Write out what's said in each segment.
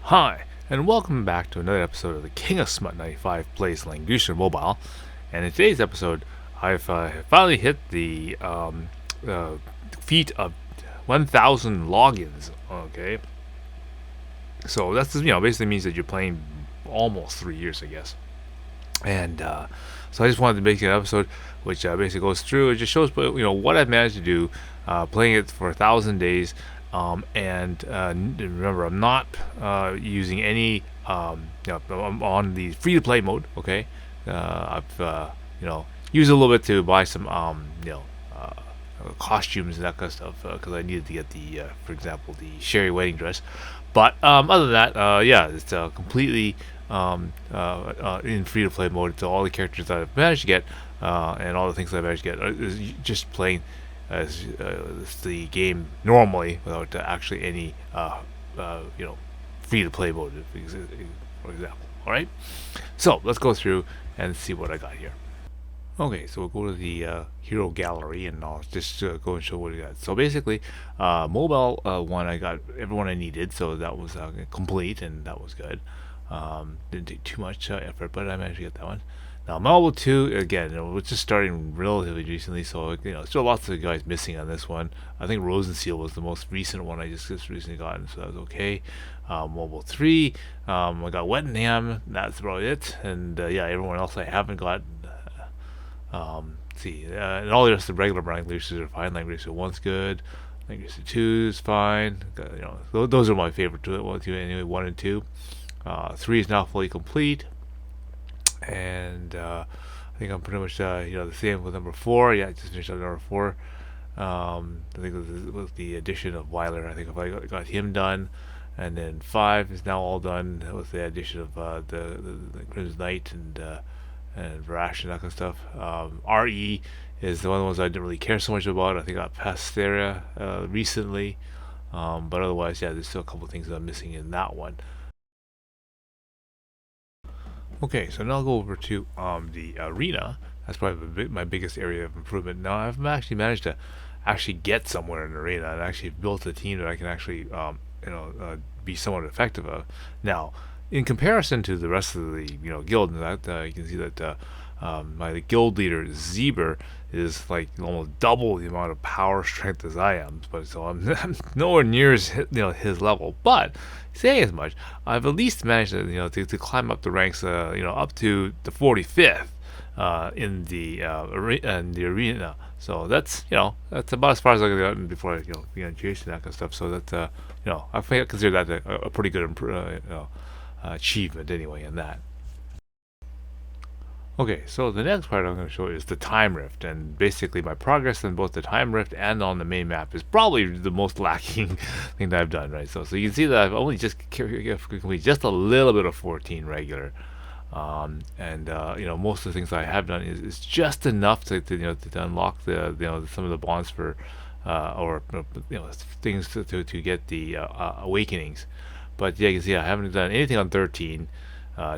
Hi, and welcome back to another episode of the King of Smut 95 Plays Langrisser Mobile. And in today's episode, I've finally hit the uh, feat of 1,000 logins. Okay, so that's basically means that you're playing almost 3 years, I guess. And so I just wanted to make an episode which basically goes through. It just shows what I've managed to do, playing it for 1,000 days. And remember, I'm not using any. I'm on the free to play mode. Okay, I've used a little bit to buy some costumes and that kind of stuff because I needed to get for example, the Sherry wedding dress. But other than that, yeah, it's completely in free to play mode. So all the characters that I've managed to get and all the things that I've managed to get is just playing as the game normally without actually any free to play mode, for example. All right, so let's go through and see what I got here. Okay, so we'll go to the hero gallery and I'll just go and show what we got. So basically, mobile one, I got everyone I needed, so that was complete and that was good. Didn't take too much effort, but I managed to get that one. Now, mobile 2, again, we're just starting relatively recently, so still lots of guys missing on this one. I think Rosenseal was the most recent one I just recently gotten, so that was okay. Mobile 3, I got Wettenham, that's about it, and yeah, everyone else I haven't got. Let's see, and all the rest of the regular Langrissers are fine. Langrisser 1's good. Langrisser 2 is fine. Those are my favorite two. Well, two anyway, 1 and 2. 3 is now fully complete, and I think I'm pretty much the same with number 4. Yeah, I just finished up number 4. I think with the addition of Weiler, I think if I got him done, and then 5 is now all done with the addition of the Crimson Knight and Varash and that kind of stuff. RE is one of the ones I didn't really care so much about. I think I got Pastera recently, but otherwise, yeah, there's still a couple of things that I'm missing in that one. Okay, so now I'll go over to the arena. That's probably my biggest area of improvement. Now I've actually managed to actually get somewhere in the arena and actually built a team that I can actually be somewhat effective of. Now, in comparison to the rest of the guild, that you can see that my guild leader Zeber is like almost double the amount of power strength as I am, but so I'm nowhere near his level. But saying as much, I've at least managed to climb up the ranks, up to the 45th in the arena. So that's that's about as far as I could gotten before I began chasing that kind of stuff. So that I consider that a pretty good achievement anyway in that. Okay, so the next part I'm going to show is the time rift, and basically my progress in both the time rift and on the main map is probably the most lacking thing that I've done, right? So you can see that I've only just completed just a little bit of 14 regular, and most of the things I have done is just enough to unlock the some of the bonds for or things to get the awakenings. But yeah, you can see I haven't done anything on 13.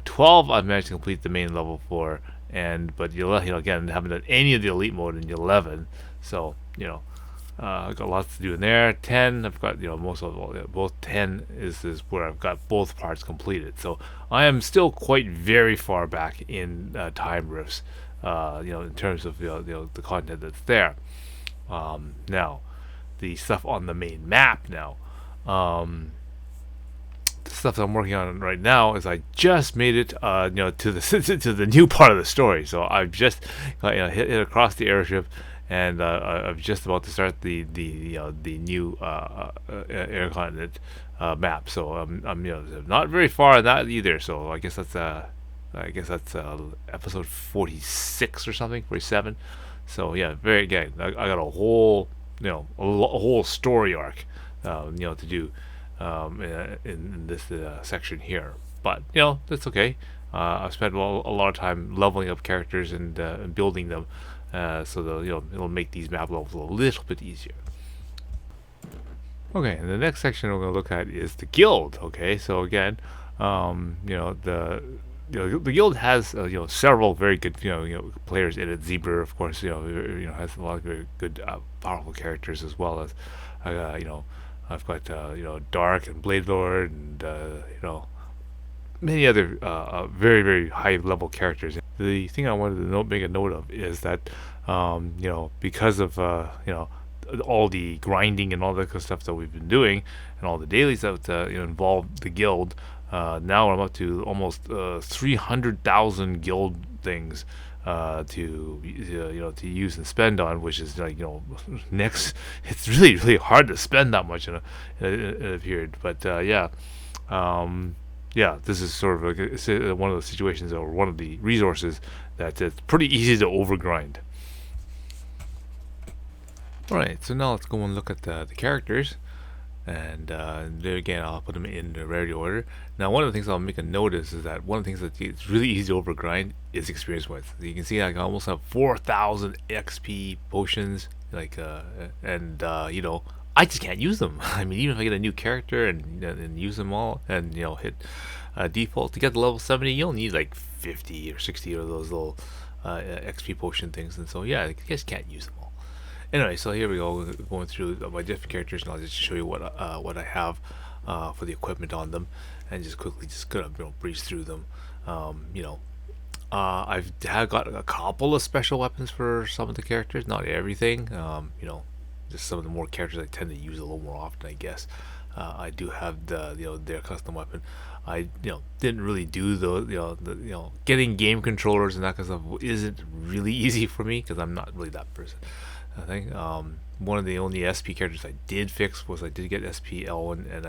12 I've managed to complete the main level for, but again, haven't done any of the elite mode in 11. So I've got lots to do in there. 10 I've got most of all, both 10 is where I've got both parts completed. So I am still quite very far back in time rifts, in terms of the content that's there. Now the stuff on the main map now. The stuff that I'm working on right now is I just made it, to the to the new part of the story. So I've just hit across the airship, and I'm just about to start the new air continent map. So I'm not very far in that either. So I guess that's episode 46 or something, 47. So yeah, very again, I got a whole a whole story arc to do in this section here. But that's okay. I've spent a lot of time leveling up characters and building them, so it'll make these map levels a little bit easier. Okay, and the next section we're going to look at is the guild. Okay, so again, the guild has several very good players in it. Zebra, of course, has a lot of very good powerful characters, as well as I've got Dark and Blade Lord and and many other very very high level characters. The thing I wanted to make a note of is that because of all the grinding and all that kind of stuff that we've been doing and all the dailies that involve the guild. Now I'm up to almost 300,000 guild things to use and spend on, which is next. It's really really hard to spend that much in a period, but yeah, this is sort of one of the situations or one of the resources that it's pretty easy to overgrind. Alright, so now let's go and look at the characters. And there again, I'll put them in the rarity order. Now, one of the things I'll make a notice is that one of the things that it's really easy to overgrind is experience points. So you can see I almost have 4,000 XP potions, I just can't use them. I mean, even if I get a new character and use them all and hit default to get to level 70, you'll need like 50 or 60 of those little XP potion things, and so yeah, you just can't use them all. Anyway, so here we go, going through my different characters, and I'll just show you what I have for the equipment on them, and just quickly gonna breeze through them. I've got a couple of special weapons for some of the characters, not everything. Just some of the more characters I tend to use a little more often, I guess. I do have their custom weapon. I didn't really do the getting game controllers and that kind of stuff isn't really easy for me because I'm not really that person. I think one of the only SP characters I did fix was I did get SP Elwyn and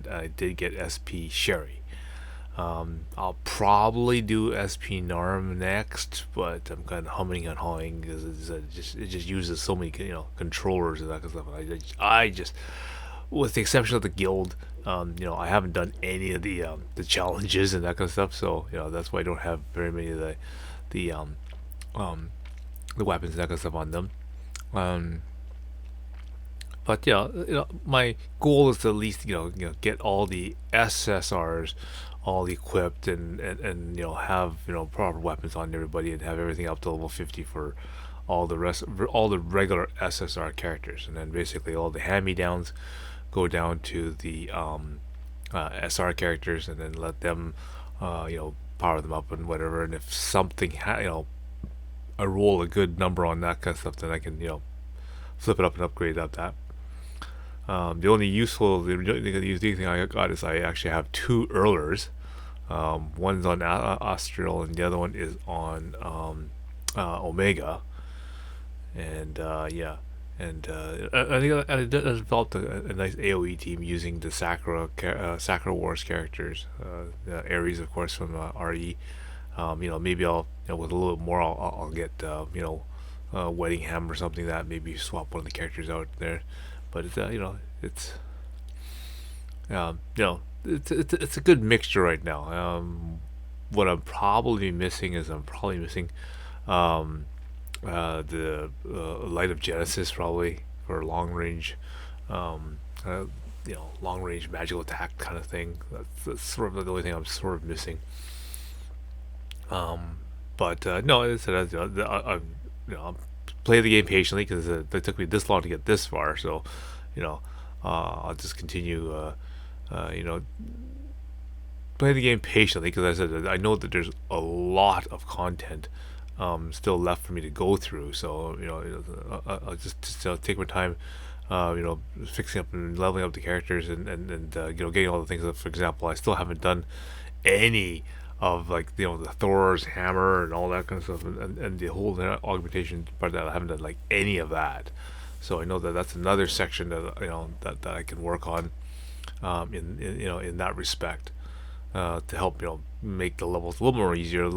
I did get SP Sherry. I'll probably do SP Narm next, but I'm kind of humming and hawing because it just uses so many controllers and that kind of stuff. I just, with the exception of the guild, I haven't done any of the challenges and that kind of stuff. So that's why I don't have very many of the weapons and that kind of stuff on them. But my goal is to at least get all the SSRs all equipped and have proper weapons on everybody and have everything up to level 50 for all the regular SSR characters, and then basically all the hand-me-downs go down to the SR characters, and then let them power them up and whatever. And if something I roll a good number on that kind of stuff, then I can flip it up and upgrade that. The only unique thing I got is I actually have two Earlers. One's on Astral and the other one is on Omega. And I think I developed a nice AoE team using the Sakura Wars characters. Ares, of course, from RE. Maybe I'll with a little bit more I'll get Wedding Ham or something that maybe swap one of the characters out there. But it's it's a good mixture right now. What I'm probably missing is the Light of Genesis, probably for long range long range magical attack kind of thing. That's sort of the only thing I'm sort of missing. But no, it's I'm play the game patiently because it took me this long to get this far. So, I'll just continue, play the game patiently because I said I know that there's a lot of content still left for me to go through. So, I'll just take my time, fixing up and leveling up the characters and getting all the things. For example, I still haven't done any of the Thor's hammer and all that kind of stuff, and the whole augmentation part that I haven't done any of that. So I know that that's another section that that I can work on in that respect to help make the levels a little bit easier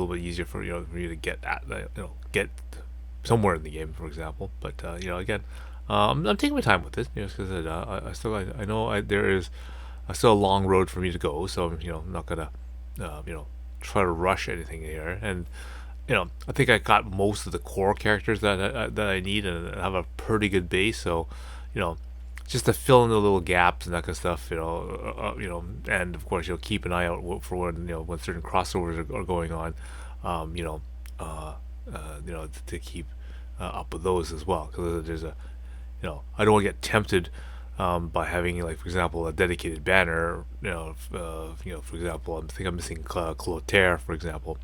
for for you to get at get somewhere in the game, for example. But again, I'm taking my time with this because I know there is still a long road for me to go. So I'm not gonna try to rush anything here, and I think I got most of the core characters that I need and have a pretty good base. So just to fill in the little gaps and that kind of stuff, and of course keep an eye out for when certain crossovers are going on, to keep up with those as well, because there's I don't want to get tempted by having, like, for example, a dedicated banner. For example, I think I'm missing Clotaire, for example.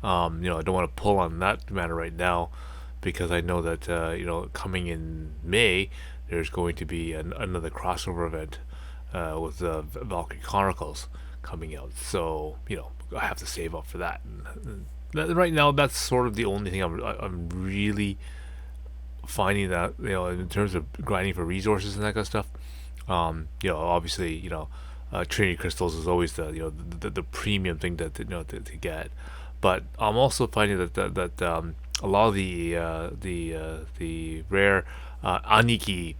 I don't want to pull on that banner right now because I know that coming in May there's going to be another crossover event with Valkyrie Chronicles coming out. So I have to save up for that. And right now, that's sort of the only thing I'm really finding that in terms of grinding for resources and that kind of stuff. Obviously, Trinity crystals is always the premium thing to get, but I'm also finding that a lot of the rare Aniki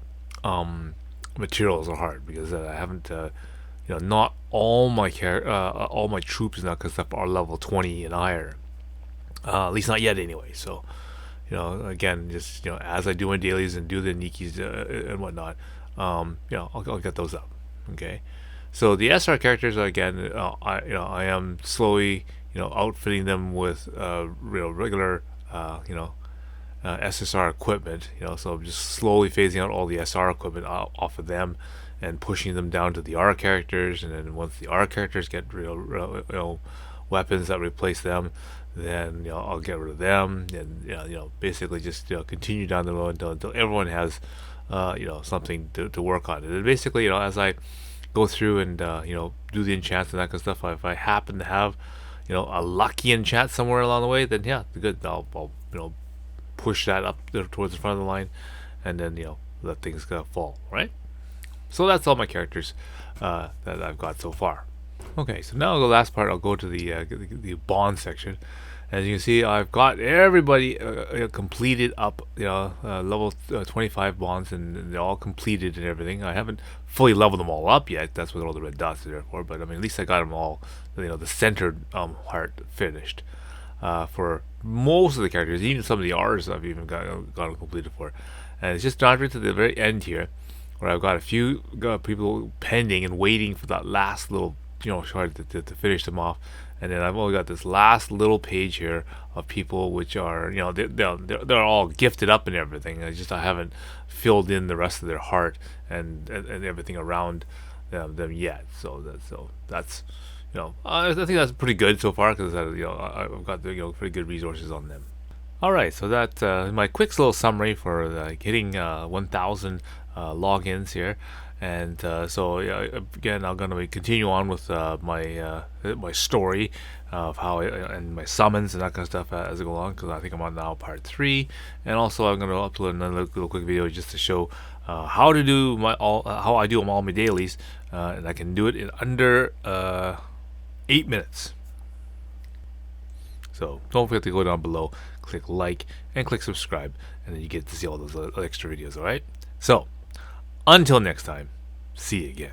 materials are hard because I haven't not all my troops and that kind of stuff are level 20 and higher. At least not yet, anyway. So again, just as I do my dailies and do the Nikis and whatnot, I'll get those up. Okay, so the SR characters again, I am slowly outfitting them with regular SSR equipment. So I'm just slowly phasing out all the SR equipment off of them and pushing them down to the R characters, and then once the R characters get real weapons that replace them, then I'll get rid of them, and basically just continue down the road until everyone has something to work on. And then basically as I go through and do the enchants and that kind of stuff, if I happen to have a lucky enchant somewhere along the way, then yeah, good. I'll push that up there towards the front of the line, and then let things fall, right? So that's all my characters that I've got so far. Okay, so now the last part, I'll go to the bond section. As you can see, I've got everybody completed up, level 25 bonds, and they're all completed and everything. I haven't fully leveled them all up yet. That's what all the red dots are there for. But I mean, at least I got them all, the centered heart finished for most of the characters. Even some of the R's I've even got them completed for. And it's just down right to the very end here, where I've got a few people pending and waiting for that last little shard to finish them off. And then I've only got this last little page here of people which are they're all gifted up and everything. I haven't filled in the rest of their heart and everything around them yet. So that's I think that's pretty good so far because I've got pretty good resources on them. All right, so that's my quick little summary for hitting 1,000 logins here. And so again, I'm going to continue on with my story of how and my summons and that kind of stuff as I go along, because I think I'm on now part 3, and also I'm going to upload another little quick video just to show how to do how I do all my dailies, and I can do it in under 8 minutes. So don't forget to go down below, click like, and click subscribe, and then you get to see all those extra videos. All right. So until next time, see you again.